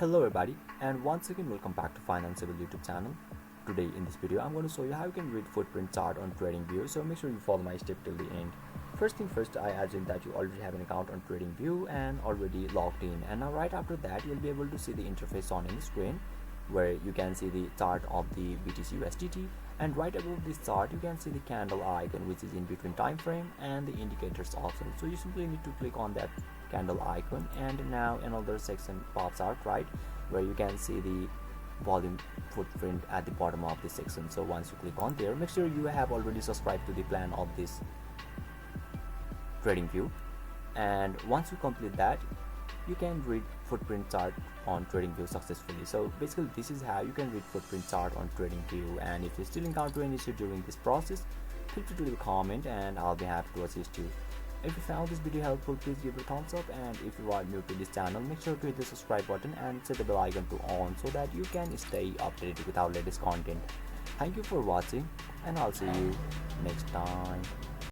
Hello everybody, and once again welcome back to Financeable YouTube channel. Today in this video I'm going to show you how you can read footprint chart on TradingView, so make sure you follow my step till the end. First thing first, I assume that you already have an account on TradingView and already logged in, and now right after that you'll be able to see the interface on the screen where you can see the chart of the BTC USDT, and right above this chart you can see the candle icon which is in between time frame and the indicators option. So you simply need to click on that candle icon, and now another section pops out, right, where you can see the volume footprint at the bottom of this section. So once you click on there, make sure you have already subscribed to the plan of this TradingView, and once you complete that you can read footprint chart on TradingView successfully. So basically this is how you can read footprint chart on TradingView, and if you still encounter any issue during this process, feel free to leave a comment and I'll be happy to assist you. If you found this video helpful, please give it a thumbs up, and if you are new to this channel, make sure to hit the subscribe button and set the bell icon to on so that you can stay updated with our latest content. Thank you for watching, and I'll see you next time.